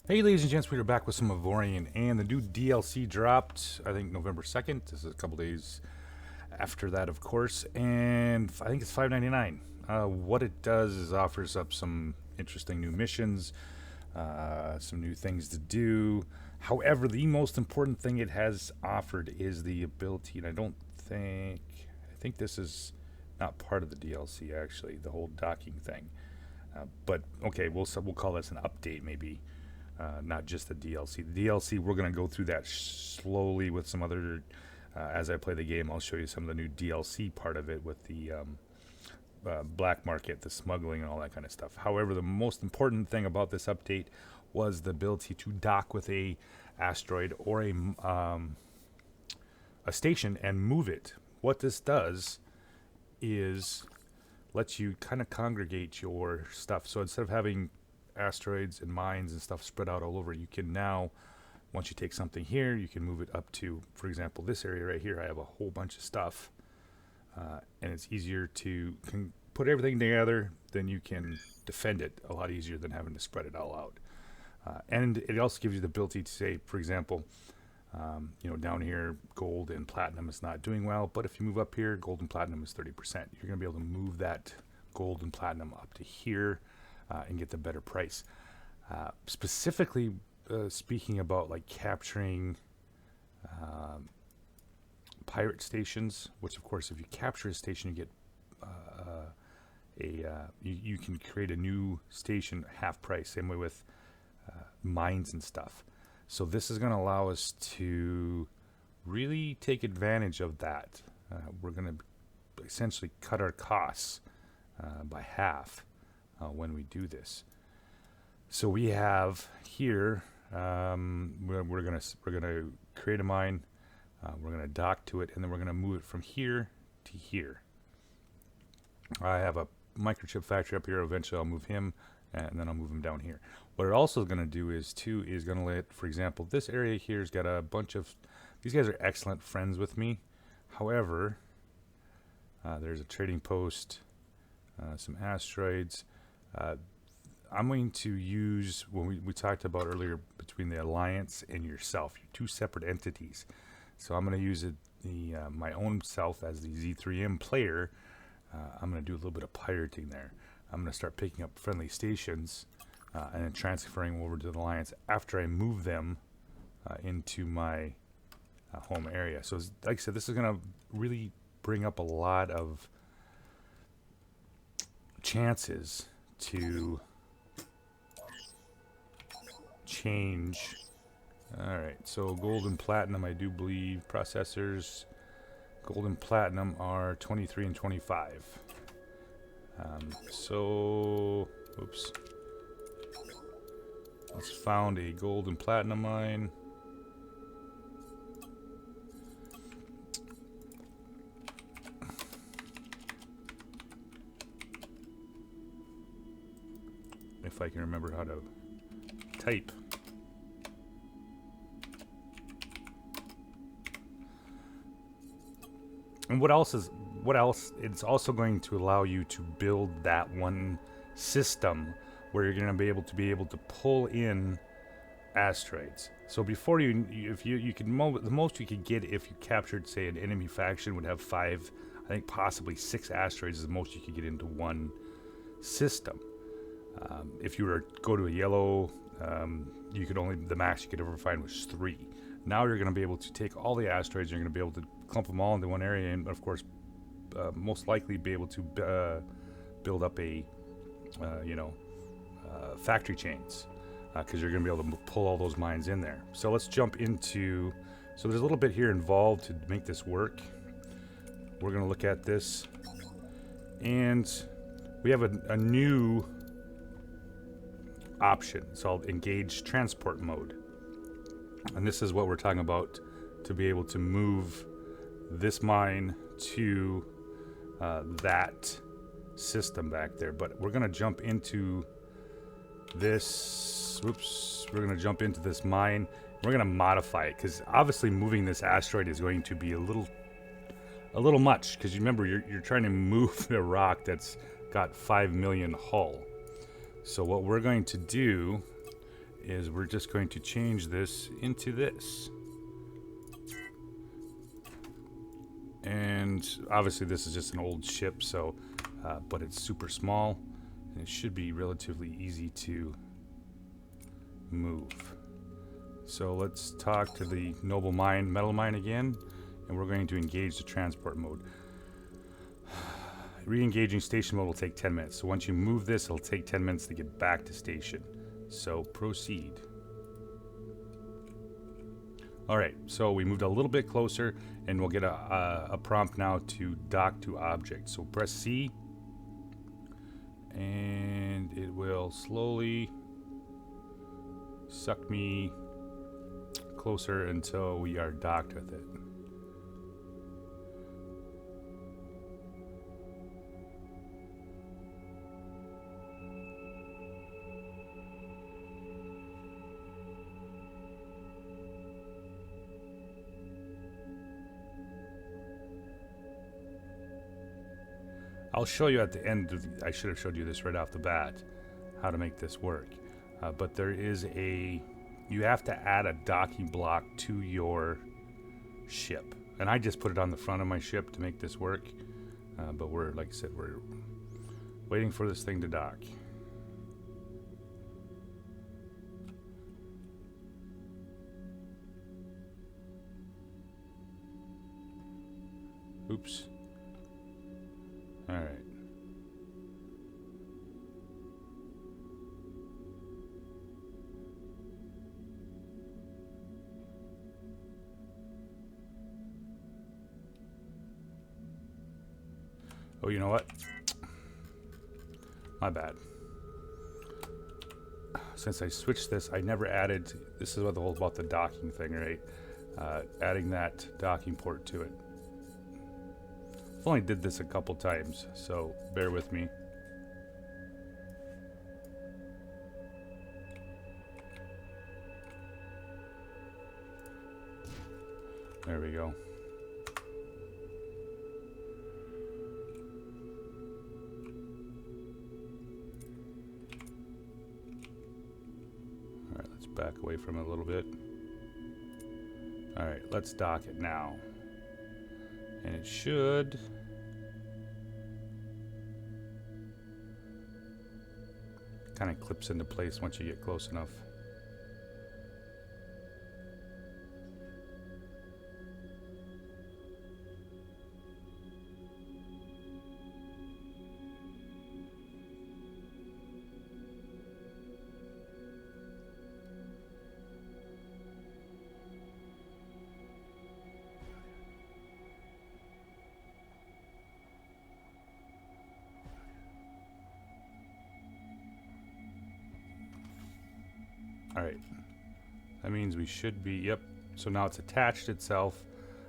Hey ladies and gents, we are back with some Avorion, and the new DLC dropped, I think November 2nd. This is a couple days after that, of course, and I think it's $5.99. What it does is offers up some interesting new missions, some new things to do. However, the most important thing it has offered is the ability, and I think this is not part of the DLC actually, the whole docking thing. But okay, we'll call this an update maybe, not just the DLC. The DLC, we're going to go through that slowly with some other. As I play the game, I'll show you some of the new DLC part of it with the black market, the smuggling, and all that kind of stuff. However, the most important thing about this update was the ability to dock with a asteroid or a station and move it. What this does is lets you kind of congregate your stuff. So instead of having asteroids and mines and stuff spread out all over, you can now, once you take something here, you can move it up to, for example, this area right here. I have a whole bunch of stuff, and it's easier to put everything together. Then you can defend it a lot easier than having to spread it all out. And it also gives you the ability to say, for example, down here, gold and platinum is not doing well, but if you move up here, gold and platinum is 30%. You're going to be able to move that gold and platinum up to here and get the better price. Specifically speaking about like capturing pirate stations, which of course, if you capture a station, you get you can create a new station half price. Same way with mines and stuff. So this is going to allow us to really take advantage of that. We're going to essentially cut our costs by half when we do this. So we have here, we're gonna create a mine. We're gonna dock to it, and then we're gonna move it from here to here. I have a microchip factory up here. Eventually, I'll move him, and then I'll move him down here. What it also is going to do is going to let, for example, this area here has got a bunch of, these guys are excellent friends with me. However, there's a trading post, some asteroids. I'm going to use, when we talked about earlier, between the Alliance and yourself, you're two separate entities. So I'm going to use my own self as the Z3M player. I'm going to do a little bit of pirating there. I'm going to start picking up friendly stations and then transferring over to the Alliance after I move them into my home area. So like I said, this is going to really bring up a lot of chances to change. All right, so gold and platinum, I do believe processors, gold and platinum are 23 and 25. Oops. Let's found a gold and platinum mine. If I can remember how to type. And what else? It's also going to allow you to build that one system where you're going to be able to pull in asteroids. So before if you could the most you could get if you captured, say, an enemy faction would have 5, I think possibly 6 asteroids is the most you could get into one system. If you were to go to a yellow, the max you could ever find was 3. Now you're going to be able to take all the asteroids. You're going to be able to clump them all into one area, and of course, most likely be able to build up a, factory chains, because you're going to be able to pull all those mines in there. So let's jump into. So there's a little bit here involved to make this work. We're going to look at this, and we have a new option. It's called engage transport mode. And this is what we're talking about, to be able to move this mine to that system back there. But we're going to jump into this. We're going to jump into this mine. We're going to modify it, because obviously moving this asteroid is going to be a little much, because you remember you're trying to move a rock that's got 5 million hull. So what we're going to do is we're just going to change this into this. And obviously this is just an old ship, so but it's super small and it should be relatively easy to move. So let's talk to the noble mine, metal mine again, and we're going to engage the transport mode. Re-engaging station mode will take 10 minutes. So once you move this, it'll take 10 minutes to get back to station. So proceed. Alright, so we moved a little bit closer and we'll get a prompt now to dock to object. So press C and it will slowly suck me closer until we are docked with it. I'll show you at the end of I should have showed you this right off the bat, how to make this work. But there is you have to add a docking block to your ship. And I just put it on the front of my ship to make this work. But like I said, we're waiting for this thing to dock. Oops. All right. Oh, you know what? My bad. Since I switched this, I never added, this is what the whole about the docking thing, right? Adding that docking port to it. I've only did this a couple times, so bear with me. There we go. Alright, let's back away from it a little bit. Alright, let's dock it now. And it should kind of clips into place once you get close enough. Alright, that means we should be, yep, so now it's attached itself.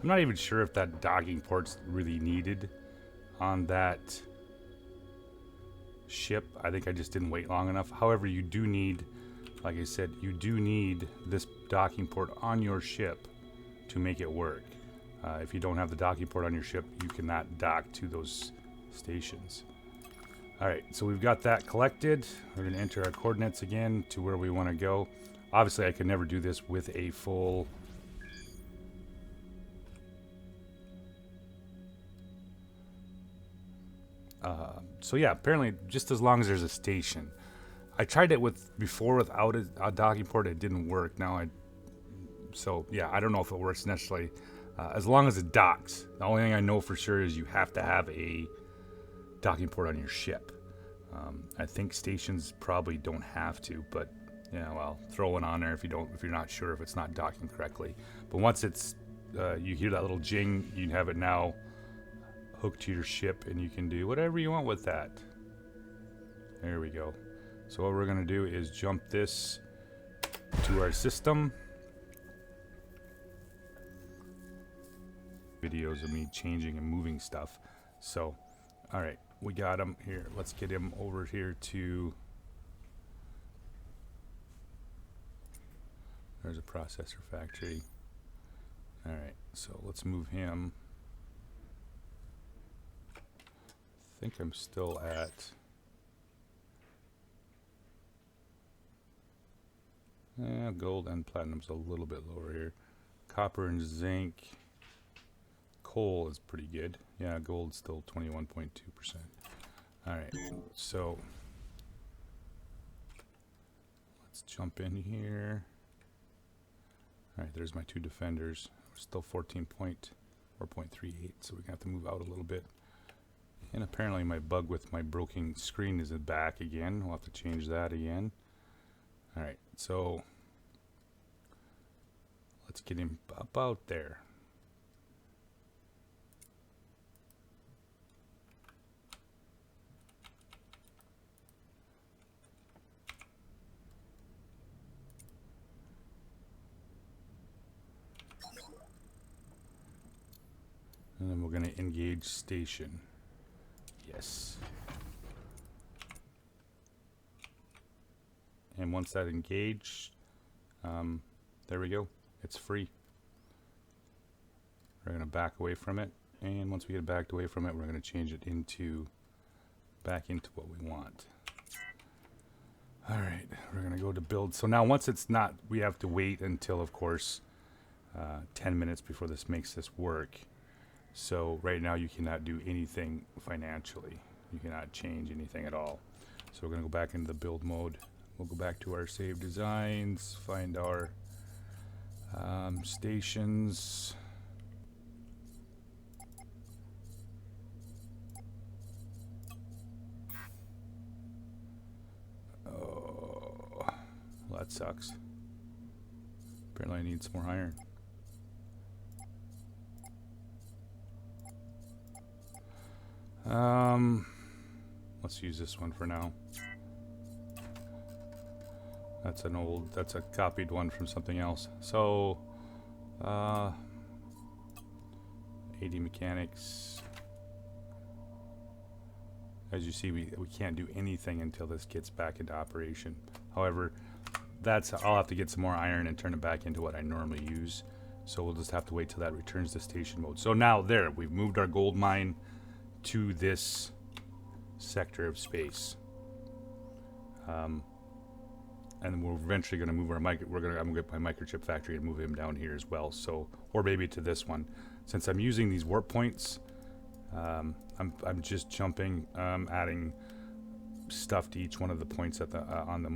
I'm not even sure if that docking port's really needed on that ship. I think I just didn't wait long enough. However, you do need, like I said, you do need this docking port on your ship to make it work. If you don't have the docking port on your ship, you cannot dock to those stations. Alright, so we've got that collected. We're going to enter our coordinates again to where we want to go. Obviously, I can never do this with a full... so yeah, apparently just as long as there's a station. I tried it before without a docking port, it didn't work. So yeah, I don't know if it works necessarily. As long as it docks. The only thing I know for sure is you have to have a docking port on your ship. I think stations probably don't have to, but yeah, well, throw one on there if you're not sure if it's not docking correctly. But once it's you hear that little jing, you have it now hooked to your ship, and you can do whatever you want with that. There we go. So what we're gonna do is jump this to our system. Videos of me changing and moving stuff. So, all right. We got him here. Let's get him over here to... There's a processor factory. Alright, so let's move him. I think I'm still at... Gold and platinum's a little bit lower here. Copper and zinc. Coal is pretty good. Yeah, gold's still 21.2%. Alright, so let's jump in here. Alright, there's my two defenders. We're still 14.4.38, so we're gonna have to move out a little bit. And apparently my bug with my broken screen is back again. We'll have to change that again. Alright, so let's get him about there. And then we're going to engage station. Yes. And once that engaged, there we go. It's free. We're going to back away from it. And once we get backed away from it, we're going to change it back into what we want. Alright, we're going to go to build. So now once it's not, we have to wait until, of course, 10 minutes before this makes this work. So right now you cannot do anything financially. You cannot change anything at all. So we're going to go back into the build mode. We'll go back to our save designs, find our stations. Oh, well, that sucks. Apparently I need some more iron. Let's use this one for now. That's a copied one from something else. So, 80 mechanics. As you see, we can't do anything until this gets back into operation. However, I'll have to get some more iron and turn it back into what I normally use. So we'll just have to wait till that returns to station mode. So now we've moved our gold mine to this sector of space, and we're eventually going to move I'm going to get my microchip factory and move him down here as well. So, or maybe to this one, since I'm using these warp points. I'm just jumping, adding stuff to each one of the points at the on the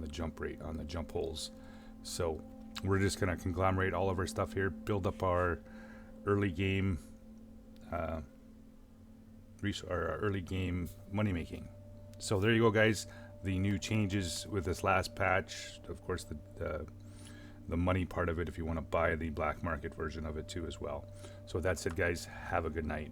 jump rate, on the jump holes. So we're just going to conglomerate all of our stuff here, build up our early game. Our early game money making. So there you go, guys. The new changes with this last patch. Of course, the money part of it, if you want to buy the black market version of it too as well. So that's it, guys. Have a good night.